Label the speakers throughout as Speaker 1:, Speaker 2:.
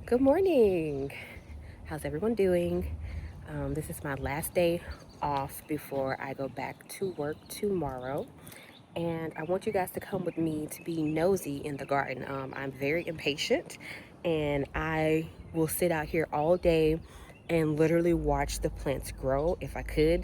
Speaker 1: Good morning. How's everyone doing? This is my last day off before I go back to work tomorrow. And I want you guys to come with me to be nosy in the garden. I'm very impatient and I will sit out here all day and literally watch the plants grow if I could,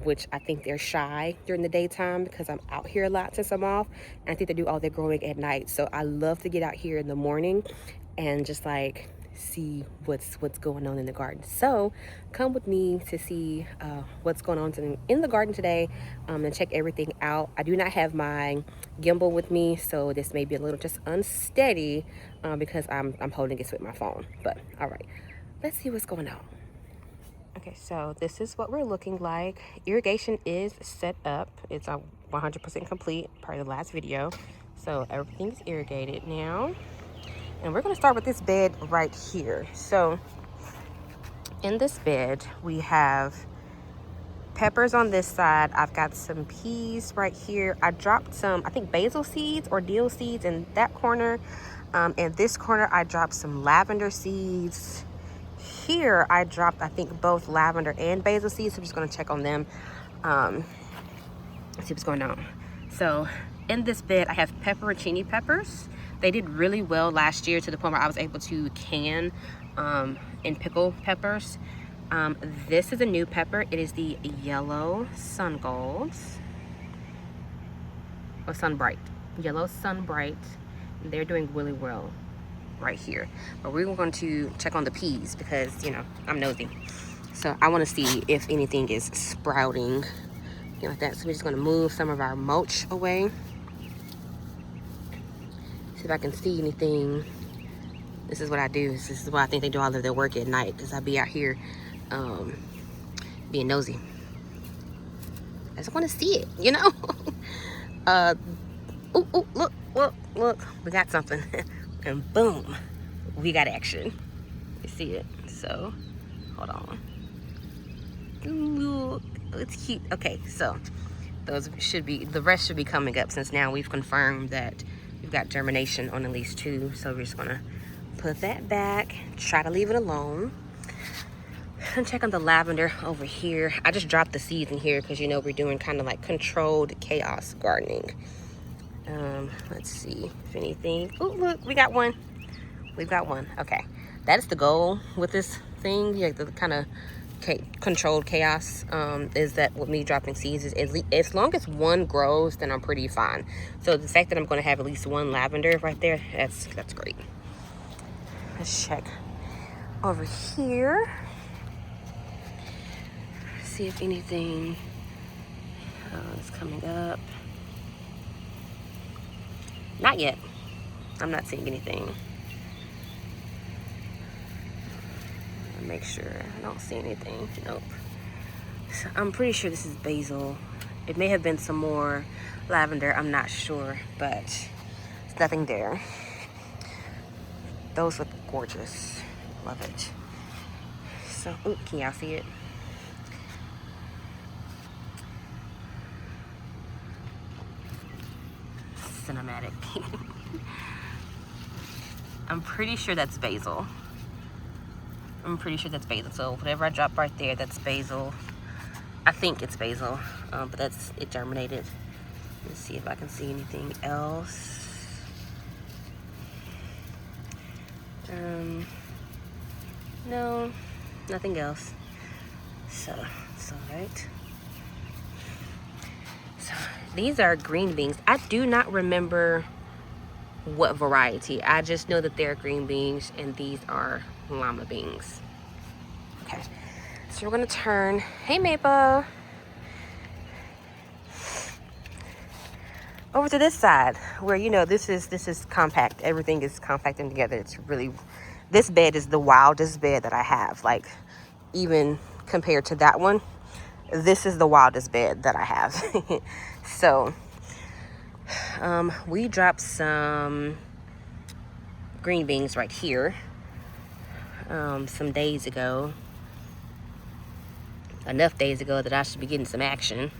Speaker 1: which I think they're shy during the daytime because I'm out here a lot since I'm off. And I think they do all their growing at night. So I love to get out here in the morning and just like see what's going on in the garden. So come with me to see what's going on in the garden today, and check everything out. I do not have my gimbal with me, so this may be a little just unsteady because I'm holding it with my phone. But all right, let's see what's going on. Okay, so this is what we're looking like. Irrigation is set up. It's 100% complete, part of the last video. So everything's irrigated now. And we're going to start with this bed right here. So in this bed, we have peppers on this side. I've got some peas right here. I dropped some, I think, basil seeds or dill seeds in that corner. In this corner, I dropped some lavender seeds. Here, I dropped, I think, both lavender and basil seeds. So I'm just going to check on them. See what's going on. So in this bed, I have pepperoncini peppers. They did really well last year to the point where I was able to can and pickle peppers. This is a new pepper. It is the yellow sun golds or sun bright. Yellow sun bright. They're doing really well right here. But we're going to check on the peas because, you know, I'm nosy. So I want to see if anything is sprouting like that. So we're just going to move some of our mulch away. See if I can see anything. This is what I do. This is why I think they do all of their work at night, because I be out here being nosy. I just want to see it, you know. Ooh, look, we got something. And boom, we got action. You see it? So hold on. Look, it's cute. Okay, so those should be, the rest should be coming up, since now we've confirmed that we've got germination on at least 2. So we're just gonna put that back, try to leave it alone, and check on the lavender over here. I just dropped the seeds in here because, you know, we're doing kind of like controlled chaos gardening. Let's see if anything. Oh, look, we got one. We've got one. Okay, that's the goal with this thing. Yeah, the kind of controlled chaos is that with me dropping seeds is as long as one grows, then I'm pretty fine. So the fact that I'm going to have at least one lavender right there, that's great. Let's check over here, see if anything is coming up. Not yet. I'm not seeing anything. Make sure I don't see anything. Nope. So I'm pretty sure this is basil. It may have been some more lavender, I'm not sure, but there's nothing there. Those look gorgeous. Love it. So, ooh, can y'all see it? Cinematic. I'm pretty sure that's basil. So whatever I drop right there, that's basil. I think it's basil, but that's it germinated. Let's see if I can see anything else. No, nothing else. So it's all right. So these are green beans. I do not remember what variety. I just know that they're green beans, and these are llama beans. Okay, so we're gonna turn. Hey, Maple. Over to this side, where, you know, this is compact. Everything is compacting together. It's really, this bed is the wildest bed that I have. Like, even compared to that one, this is the wildest bed that I have. So we dropped some green beans right here some days ago, enough days ago that I should be getting some action.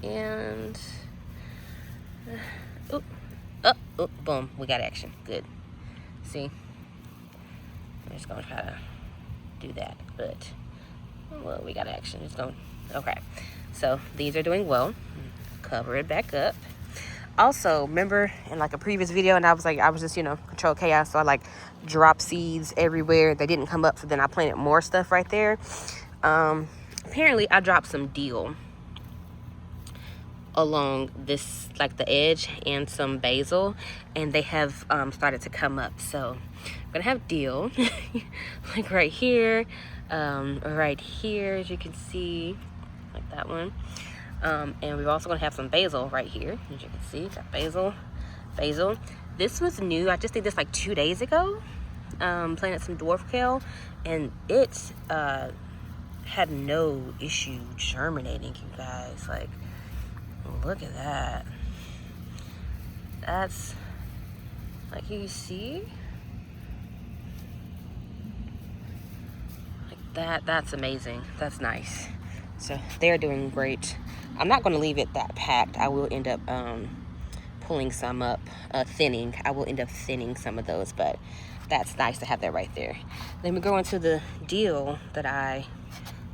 Speaker 1: And boom, we got action. Good. See, I'm just gonna try to do that, but well, we got action. It's going okay. So these are doing well. Cover it back up. Also, remember in like a previous video, and I was just, you know, control chaos, so I like dropped seeds everywhere. They didn't come up, so then I planted more stuff right there. Apparently I dropped some dill along this, like the edge, and some basil, and they have started to come up. So I'm gonna have dill like right here, right here, as you can see, like that one. And we're also gonna have some basil right here, as you can see. Got basil. This was new. I just did this like 2 days ago. Planted some dwarf kale, and it had no issue germinating, you guys. Like, look at that. That's, like, you see? Like that's amazing. That's nice. So they're doing great. I'm not going to leave it that packed. I will end up pulling some up, thinning. I will end up thinning some of those, but that's nice to have that right there. Then we go into the dill that I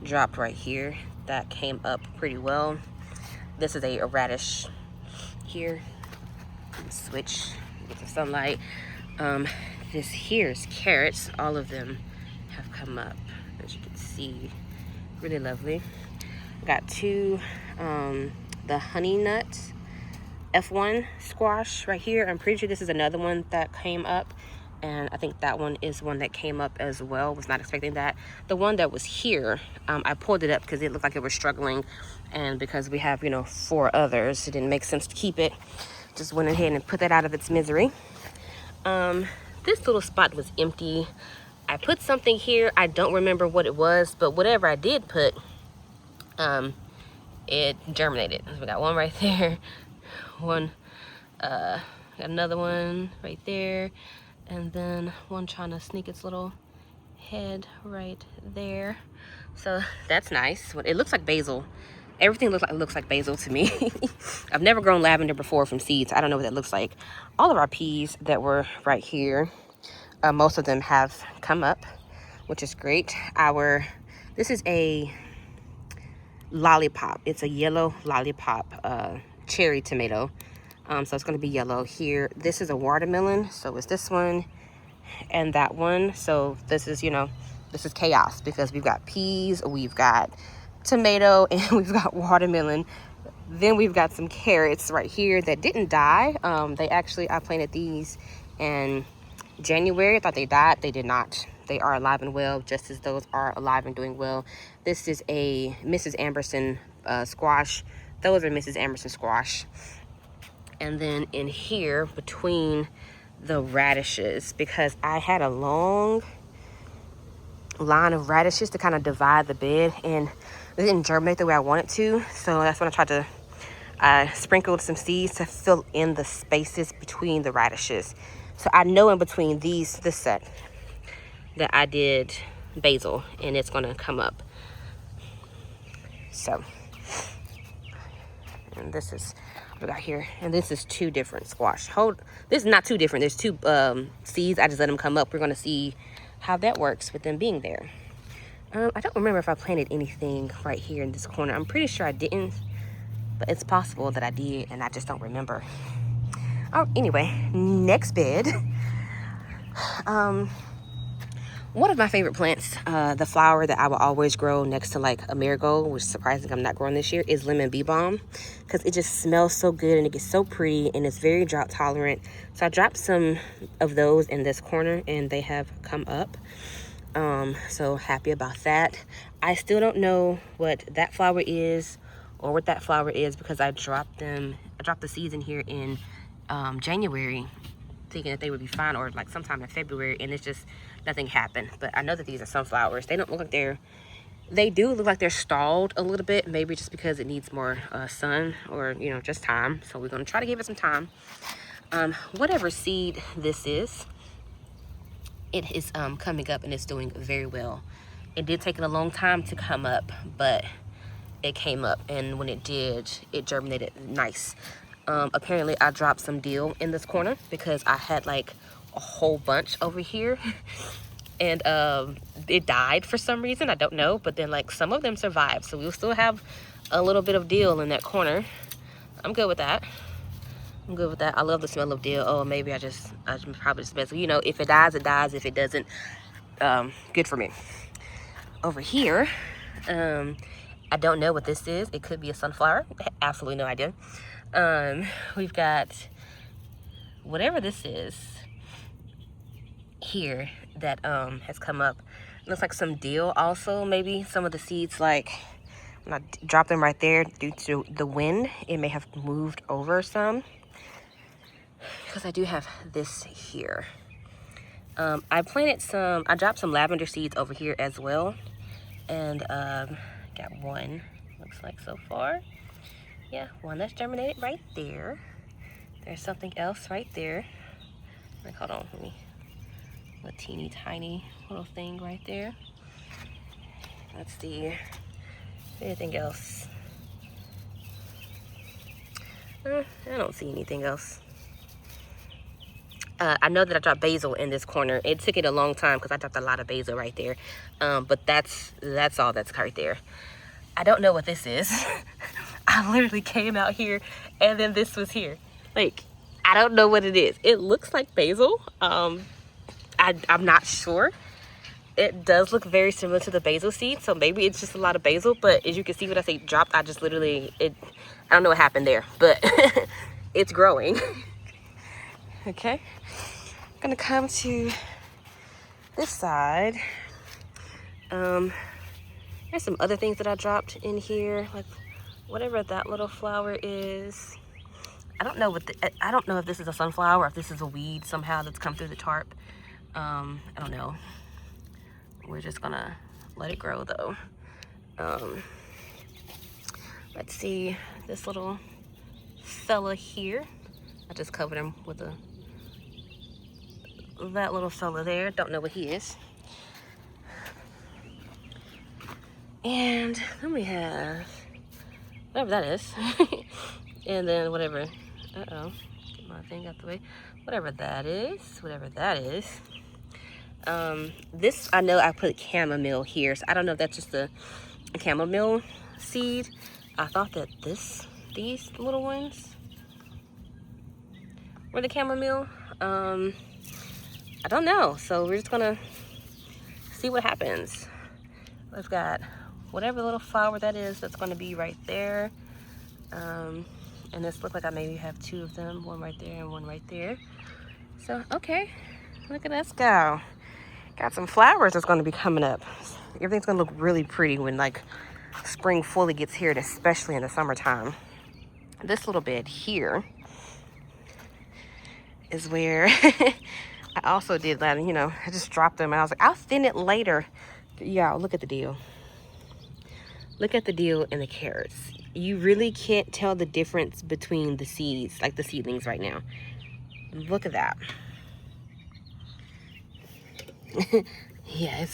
Speaker 1: dropped right here. That came up pretty well. This is a radish here. Switch, get some sunlight. This here is carrots. All of them have come up, as you can see. Really lovely. Got two, the honey nut F1 squash right here. I'm pretty sure this is another one that came up, and I think that one is one that came up as well. Was not expecting that. The one that was here, I pulled it up because it looked like it was struggling, and because we have, you know, 4 others, it didn't make sense to keep it. Just went ahead and put that out of its misery. This little spot was empty. I put something here. I don't remember what it was, but whatever I did put, it germinated. We got one right there, one, got another one right there, and then one trying to sneak its little head right there. So that's nice. It looks like basil. Everything looks like basil to me. I've never grown lavender before from seeds. I don't know what that looks like. All of our peas that were right here, most of them have come up, which is great. This is a lollipop. It's a yellow lollipop cherry tomato. So it's going to be yellow here. This is a watermelon. So it's this one and that one. So this is, you know, this is chaos because we've got peas, we've got tomato, and we've got watermelon. Then we've got some carrots right here that didn't die. I planted these in January. I thought they died. They did not. They are alive and well, just as those are alive and doing well. This is a Mrs. Amberson squash. Those are Mrs. Amberson squash. And then in here between the radishes, because I had a long line of radishes to kind of divide the bed, and it didn't germinate the way I wanted to. So that's when I tried to sprinkled some seeds to fill in the spaces between the radishes. So I know in between this set that I did basil, and it's gonna come up. So, and this is what we got here, and this is 2 different squash. This is not 2 different. There's 2 seeds. I just let them come up. We're gonna see how that works with them being there. I don't remember if I planted anything right here in this corner. I'm pretty sure I didn't, but it's possible that I did, and I just don't remember. Oh, anyway, next bed. One of my favorite plants, the flower that I will always grow next to like a marigold, which is surprising I'm not growing this year, is lemon bee balm, because it just smells so good and it gets so pretty and it's very drought tolerant. So I dropped some of those in this corner and they have come up. So happy about that. I still don't know what that flower is or what that flower is, because I dropped the seeds in here in January, thinking that they would be fine, or like sometime in February, and it's just nothing happened. But I know that these are sunflowers. They don't look like they do look like they're stalled a little bit, maybe just because it needs more sun, or, you know, just time. So we're going to try to give it some time. Whatever seed this is, it is coming up and it's doing very well. It did take it a long time to come up, but it came up, and when it did, it germinated nice. Apparently I dropped some dill in this corner because I had like a whole bunch over here. And it died for some reason, I don't know, but then like some of them survived, so we'll still have a little bit of dill in that corner. I'm good with that. I'm good with that. I love the smell of dill. Oh, maybe I probably just mess. You know, if it dies, it dies. If it doesn't, good for me. Over here, I don't know what this is. It could be a sunflower. Absolutely no idea. We've got whatever this is here that has come up. Looks like some dill also. Maybe some of the seeds, like when I dropped them right there, due to the wind, it may have moved over some, because I do have this here. I dropped some lavender seeds over here as well, and got one, looks like so far. Yeah, one that's germinated right there. There's something else right there. Like, hold on, let me, a teeny tiny little thing right there. Let's see, anything else? I don't see anything else. I know that I dropped basil in this corner. It took it a long time because I dropped a lot of basil right there. But that's all that's right there. I don't know what this is. I literally came out here and then this was here. Like, I don't know what it is. It looks like basil. I'm not sure. It does look very similar to the basil seed, so maybe it's just a lot of basil. But as you can see, when I say dropped, I just literally, I don't know what happened there, but it's growing. Okay, I'm gonna come to this side. There's some other things that I dropped in here, like whatever that little flower is. I don't know I don't know if this is a sunflower or if this is a weed somehow that's come through the tarp. I don't know. We're just gonna let it grow though. Let's see, this little fella here. I just covered him with that little fella there. Don't know what he is. And then we have whatever that is. And then whatever, get my thing out the way. Whatever that is. This, I know I put chamomile here, so I don't know if that's just a chamomile seed. I thought that these little ones were the chamomile. I don't know, so we're just gonna see what happens. We've got whatever little flower that is that's gonna be right there. And this looks like I maybe have two of them, one right there and one right there. So, okay, look at us go. Got some flowers that's gonna be coming up. Everything's gonna look really pretty when like spring fully gets here, and especially in the summertime. This little bit here is where I also did that, you know, I just dropped them and I was like, I'll thin it later. Y'all, look at the deal. Look at the deal and the carrots. You really can't tell the difference between the seeds, like the seedlings right now. Look at that. Yeah,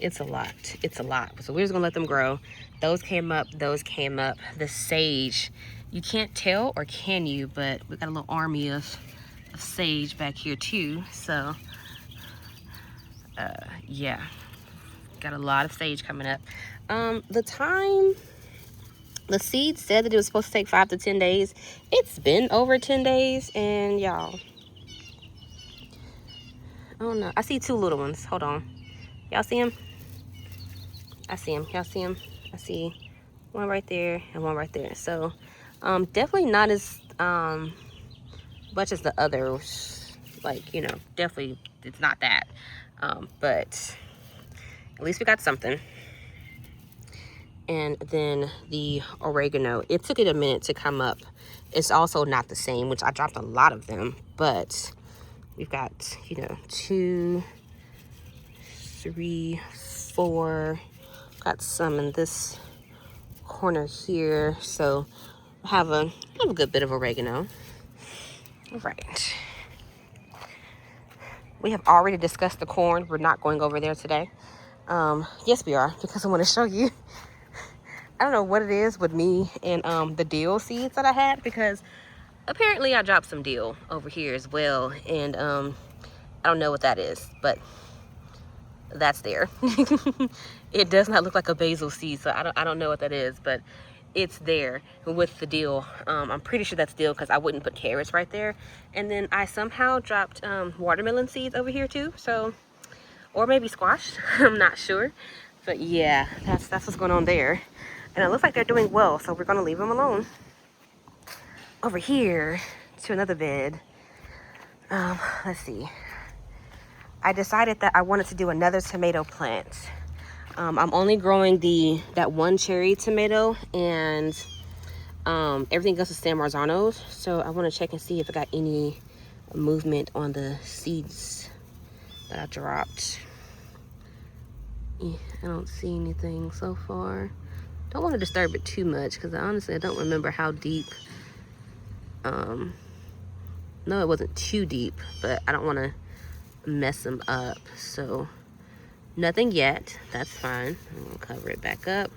Speaker 1: it's a lot. It's a lot. So we're just gonna let them grow. Those came up, those came up. The sage, you can't tell, or can you? But we got a little army of sage back here too. So yeah, got a lot of sage coming up. The seed said that it was supposed to take 5 to 10 days. It's been over 10 days, and y'all, oh no, I see two little ones. Hold on, y'all see them? I see them. Y'all see them? I see one right there and one right there. So definitely not as much as the others. Like, you know, definitely it's not that. But at least we got something. And then the oregano, it took it a minute to come up. It's also not the same, which I dropped a lot of them, but we've got, you know, 2, 3, 4, got some in this corner here. So I have a good bit of oregano. All right. We have already discussed the corn. We're not going over there today. Yes, we are, because I want to show you. I don't know what it is with me and the dill seeds that I had, because apparently I dropped some dill over here as well. And I don't know what that is, but that's there. It does not look like a basil seed, so I don't know what that is, but it's there with the dill. I'm pretty sure that's dill because I wouldn't put carrots right there. And then I somehow dropped watermelon seeds over here too, so, or maybe squash. I'm not sure, but yeah, that's what's going on there. And it looks like they're doing well, so we're gonna leave them alone. Over here to another bed. Let's see. I decided that I wanted to do another tomato plant. I'm only growing that one cherry tomato, and everything else is San Marzanos. So I want to check and see if I got any movement on the seeds that I dropped. I don't see anything so far. Don't want to disturb it too much because honestly I don't remember how deep. No, it wasn't too deep, but I don't want to mess them up. So nothing yet. That's fine. I'm gonna cover it back up.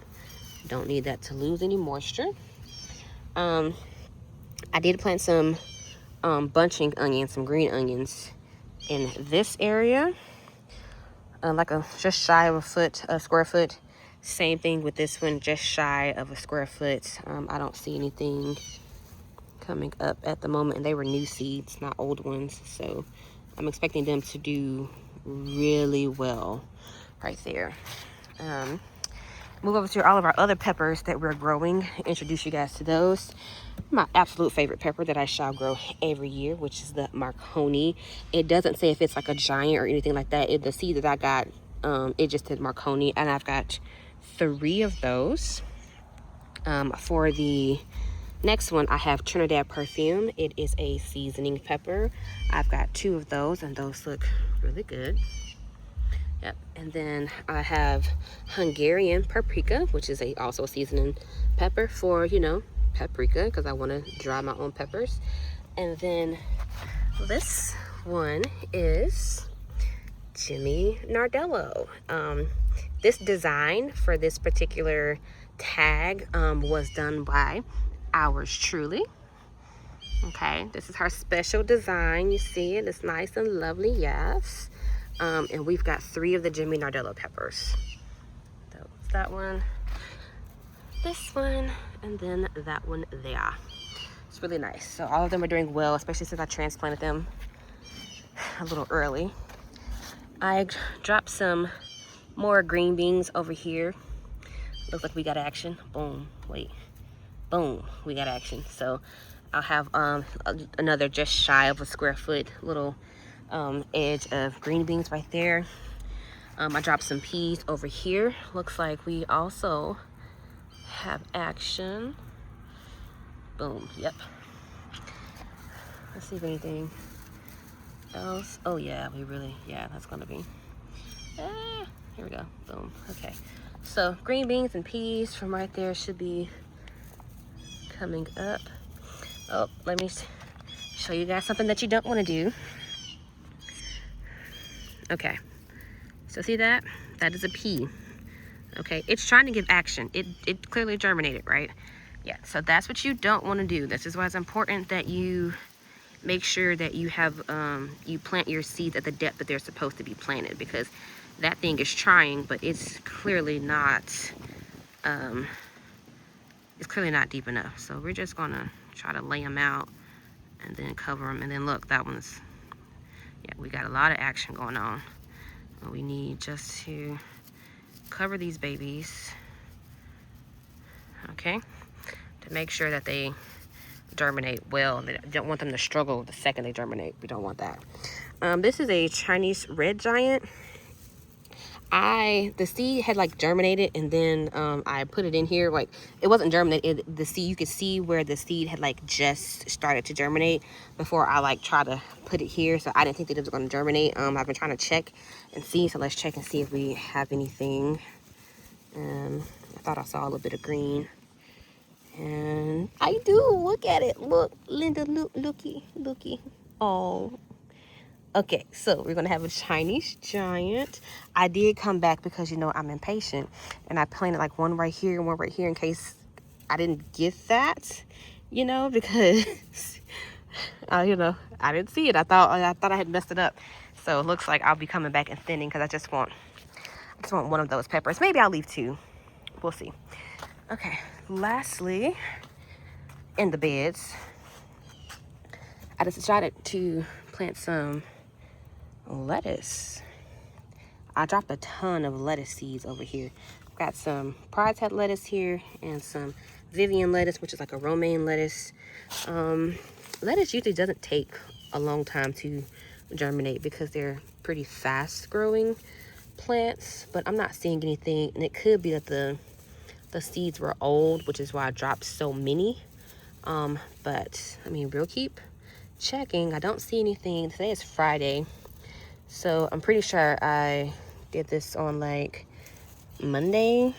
Speaker 1: Don't need that to lose any moisture. I did plant some bunching onions, some green onions in this area, like just shy of a square foot. Same thing with this one, just shy of a square foot. I don't see anything coming up at the moment, and they were new seeds, not old ones, so I'm expecting them to do really well right there. Move over to all of our other peppers that we're growing. Introduce you guys to those. My absolute favorite pepper that I shall grow every year, which is the Marconi. It doesn't say if it's like a giant or anything like that. The seed that I got, it just said Marconi, and I've got 3 of those. For the next one, I have Trinidad Perfume. It is a seasoning pepper. I've got 2 of those, and those look really good. Yep. And then I have Hungarian paprika, which is also a seasoning pepper for, you know, paprika, because I want to dry my own peppers. And then this one is Jimmy Nardello. This design for this particular tag was done by ours truly. Okay, this is her special design. You see it, it's nice and lovely. Yes. And we've got 3 of the Jimmy Nardello peppers. So it's that one, this one, and then that one there. It's really nice. So all of them are doing well, especially since I transplanted them a little early. I dropped some more green beans over here. Looks like we got action. Boom. Wait. Boom. We got action. So I'll have another just shy of a square foot little edge of green beans right there. I dropped some peas over here. Looks like we also have action. Boom. Yep. Let's see if anything else. Oh yeah, that's gonna be. Here we go. Boom. Okay. So green beans and peas from right there should be coming up. Oh, let me show you guys something that you don't want to do. Okay, so see that? That is a pea. Okay, it's trying to give action. It clearly germinated, right? Yeah, so that's what you don't want to do. This is why it's important that you make sure that you have, you plant your seeds at the depth that they're supposed to be planted, because that thing is trying, but it's clearly not, deep enough. So we're just gonna try to lay them out and then cover them. And then look, that one's, yeah, we got a lot of action going on. We need just to cover these babies, okay, to make sure that they germinate well. They don't want them to struggle the second they germinate. We don't want that. This is a Chinese red giant. The seed had like germinated, and then I put it in here. Like, it wasn't germinated. The seed, you could see where the seed had like just started to germinate before I like try to put it here. So I didn't think that it was going to germinate. I've been trying to check and see. So let's check and see if we have anything. I thought I saw a little bit of green, and I do. Look at it. Look, Linda. Looky. Oh. Okay, so we're gonna have a Chinese giant. I did come back because, you know, I'm impatient, and I planted like one right here and one right here in case I didn't get that, you know, because you know, I didn't see it. I thought I had messed it up. So it looks like I'll be coming back and thinning because I just want one of those peppers. Maybe I'll leave 2. We'll see. Okay, lastly, in the beds, I decided to plant some lettuce. I dropped a ton of lettuce seeds over here. I've got some Pride's Head lettuce here and some Vivian lettuce, which is like a romaine lettuce. Lettuce usually doesn't take a long time to germinate because they're pretty fast growing plants, but I'm not seeing anything, and it could be that the seeds were old, which is why I dropped so many. But I mean, we'll keep checking. I don't see anything. Today is Friday, so I'm pretty sure I did this on like Monday.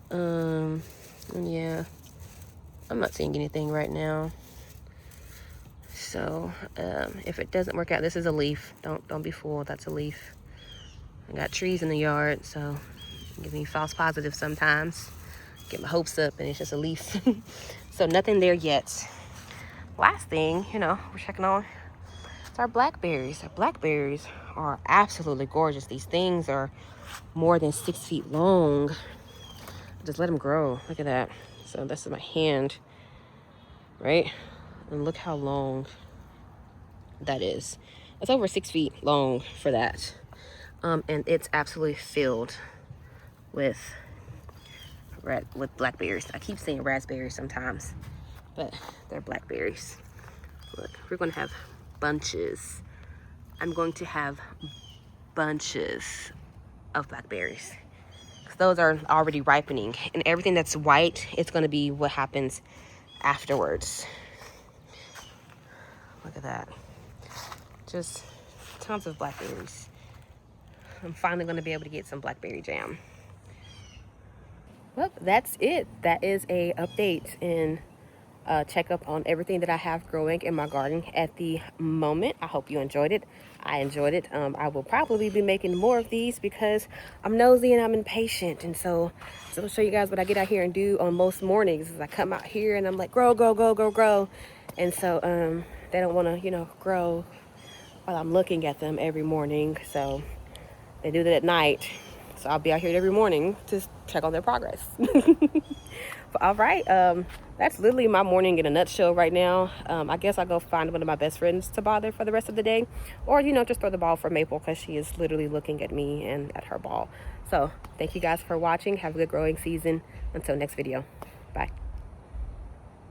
Speaker 1: Yeah, I'm not seeing anything right now. So if it doesn't work out, this is a leaf. Don't be fooled. That's a leaf. I got trees in the yard, so give me false positives sometimes. Get my hopes up and it's just a leaf. So nothing there yet. Last thing, you know, we're checking on, it's our blackberries. Our blackberries are absolutely gorgeous. These things are more than 6 feet long. Just let them grow. Look at that. So this is my hand, right? And look how long that is. It's over 6 feet long for that. And it's absolutely filled with blackberries. I keep saying raspberries sometimes, but they're blackberries. Look, we're gonna have bunches. I'm going to have bunches of blackberries. Those are already ripening, and everything that's white, it's gonna be what happens afterwards. Look at that. Just tons of blackberries. I'm finally gonna be able to get some blackberry jam. Well, that's it. That is a update and checkup on everything that I have growing in my garden at the moment. I hope you enjoyed it. I enjoyed it. I will probably be making more of these because I'm nosy and I'm impatient. And so I'll show you guys what I get out here and do on most mornings is I come out here and I'm like, grow, grow, grow, grow, grow. And so they don't want to, you know, grow while I'm looking at them every morning. So they do that at night. So I'll be out here every morning to check on their progress. But, all right, that's literally my morning in a nutshell right now. I guess I'll go find one of my best friends to bother for the rest of the day. Or, you know, just throw the ball for Maple because she is literally looking at me and at her ball. So thank you guys for watching. Have a good growing season. Until next video. Bye.